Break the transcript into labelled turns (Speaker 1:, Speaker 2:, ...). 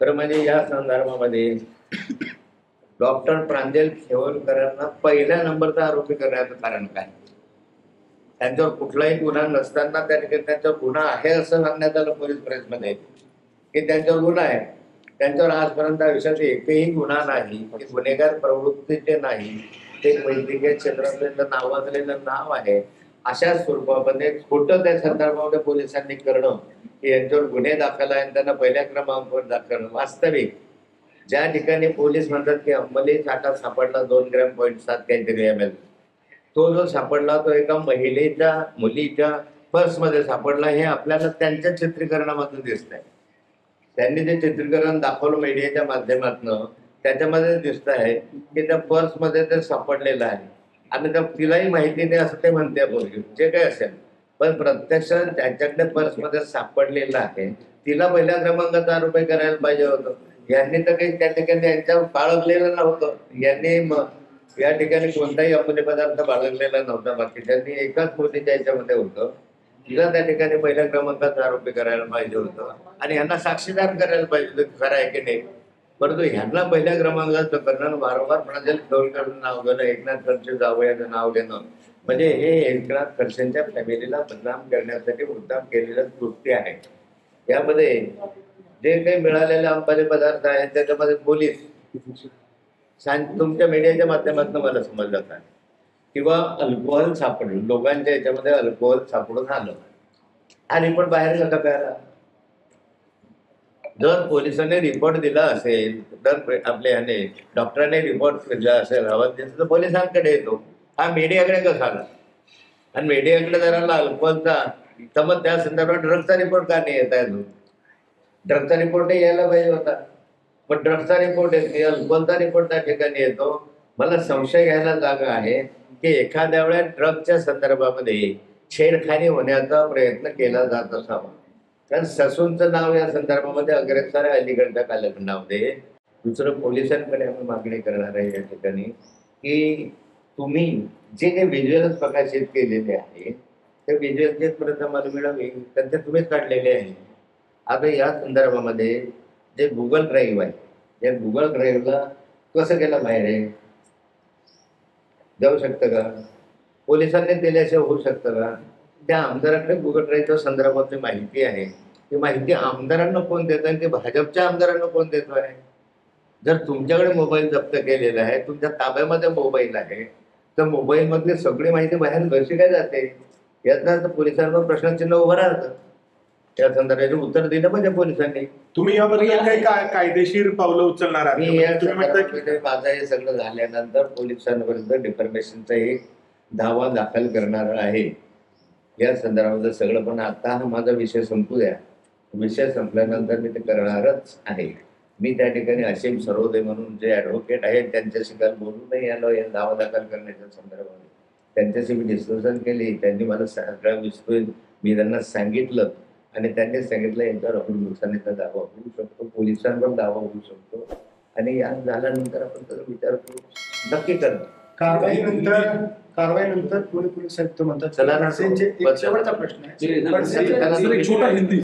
Speaker 1: खरं म्हणजे या संदर्भामध्ये डॉक्टर प्रांजल खेवलकरांना पहिल्या नंबरचा आरोपी करण्याचं कारण काय? त्यांच्यावर कुठलाही गुन्हा नसताना त्या ठिकाणी त्यांच्यावर गुन्हा आहे असं सांगण्यात आलं पोलीस प्रेसमध्ये की त्यांच्यावर गुन्हा आहे. त्यांच्यावर आजपर्यंत आयुष्यात एकही गुन्हा नाही, की गुन्हेगार प्रवृत्तीचे नाही, ते वैद्यकीय क्षेत्रातलं नावाजलेलं नाव आहे. अशा स्वरूपामध्ये खोटं त्या संदर्भामध्ये पोलिसांनी करणं की यांच्यावर गुन्हे दाखल आहे त्यांना पहिल्या क्रमांकावर दाखल. वास्तविक ज्या ठिकाणी पोलीस म्हणतात की अंमली साठा सापडला 2.7 काहीतरी ml, तो जो सापडला तो एका मुलीच्या पर्समध्ये सापडला. हे आपल्याला त्यांच्या चित्रीकरणामधून दिसत आहे. त्यांनी जे चित्रीकरण दाखवलं मीडियाच्या माध्यमातून त्याच्यामध्ये दिसत आहे की त्या पर्समध्ये ते सापडलेलं आहे आणि तिलाही माहिती नाही असं ते म्हणते पोरगी, जे काही असेल. पण प्रत्यक्षात त्यांच्याकडे पर्समध्ये सापडलेलं आहे. तिला पहिल्या क्रमांकाचा आरोपी करायला पाहिजे होतं. यांनी तर काही त्या ठिकाणी यांच्यावर बाळगलेलं नव्हतं. यांनी या ठिकाणी कोणताही अंमली पदार्थ बाळगलेला नव्हता. बाकी त्यांनी एकाच मुलीच्या याच्यामध्ये होतं. तिला त्या ठिकाणी पहिल्या क्रमांकाचा आरोपी करायला पाहिजे होतं आणि यांना साक्षीदार करायला पाहिजे होतं, खरं आहे की नाही. परंतु ह्यांना पहिल्या क्रमांकाचं करणं, वारंवार प्रांजल खेवलकरांचं नाव घेणं, एकनाथ खडसे जावयाचं नाव घेणं, म्हणजे हे एकनाथ खडसेंच्या फॅमिलीला बदनाम करण्यासाठी मुद्दाम केलेलं कृत्य आहे. यामध्ये जे काही मिळालेले अंमली पदार्थ आहेत त्याच्यामध्ये पोलीस तुमच्या मीडियाच्या माध्यमातून मला समजलं काय किंवा अल्कोहोल सापडलं, लोकांच्या याच्यामध्ये अल्कोहोल सापडून आलं आणि पण बाहेर नका कळायला. जर पोलिसांनी रिपोर्ट दिला असेल, तर आपल्या ह्याने डॉक्टरांनी रिपोर्ट दिला असेल तर पोलिसांकडे येतो. हा मीडियाकडे कसा आला? आणि मीडियाकडे जर आला अल्कोहोलचा, तर मग त्या संदर्भात ड्रग्सचा रिपोर्ट का नाही येत आहे? ड्रग्सचा रिपोर्टही यायला पाहिजे होता. पण ड्रग्सचा रिपोर्ट येते, अल्कोहोलचा रिपोर्ट त्या ठिकाणी येतो. मला संशय घ्यायला जागा आहे की एखाद्या वेळेस ड्रग्सच्या संदर्भामध्ये छेडखानी होण्याचा प्रयत्न केला जात असावा. कारण ससूनचं नाव या संदर्भामध्ये अग्रेसर आहे अलीकडच्या कालखंडामध्ये. दुसरं पोलिसांकडे आम्ही मागणी करणार आहे या ठिकाणी की तुम्ही जे काही व्हिज्युअल्स प्रकाशित केलेले आहे ते व्हिज्युअलचे परत आम्हाला मिळावे, त्यांचे तुम्हीच काढलेले आहे. आता या संदर्भामध्ये जे गुगल ड्राईव्ह आहे, या गुगल ड्राईव्हला कसं केलं बाहेर आहे? जाऊ शकतं का? पोलिसांनी दिल्याशिवाय होऊ शकतं का? त्या आमदाराकडे गुगल ड्राईव्हच्या संदर्भातली माहिती आहे. ती माहिती आमदारांना कोण देत आहे? ते भाजपच्या आमदारांना कोण देतो आहे? जर तुमच्याकडे मोबाईल जप्त केलेला आहे, तुमच्या ताब्यामध्ये मोबाईल आहे, तर मोबाईल मधली सगळी माहिती बाहेर कशी काय जाते? याचा पोलिसांवर प्रश्नचिन्ह उभं राहतं. त्या संदर्भाचे उत्तर दिलं पाहिजे पोलिसांनी.
Speaker 2: तुम्ही याबद्दल काही कायदेशीर पावलं उचलणार आहात?
Speaker 1: मी या संदर्भामध्ये माझं हे सगळं झाल्यानंतर पोलिसांविरुद्ध डिफर्मेशनचा एक दावा दाखल करणार आहे या संदर्भात सगळं. पण आता हा माझा विषय संपू द्या. विषय संपल्यानंतर मी ते करणारच आहे. मी त्या ठिकाणी असीम सरोदे म्हणून जे ॲडव्होकेट आहेत त्यांच्याशी काल बोलूनही आलो या दावा दाखल करण्याच्या संदर्भामध्ये. त्यांच्याशी मी डिस्कशन केली. त्यांनी मला सगळं विस्तृत मी त्यांना सांगितलं आणि त्यांनी सांगितलं यांच्यावर आपण नुकसानीचा दावा होऊ शकतो, पोलिसांवर दावा होऊ शकतो आणि या झाल्यानंतर आपण त्याचा विचार करू. नक्की करा.
Speaker 2: कारवाईनंतर पुणे पोलीस आयुक्त म्हणतात
Speaker 1: चला ना,
Speaker 2: शेवटचा प्रश्न आहे.
Speaker 1: छोटा हिंदी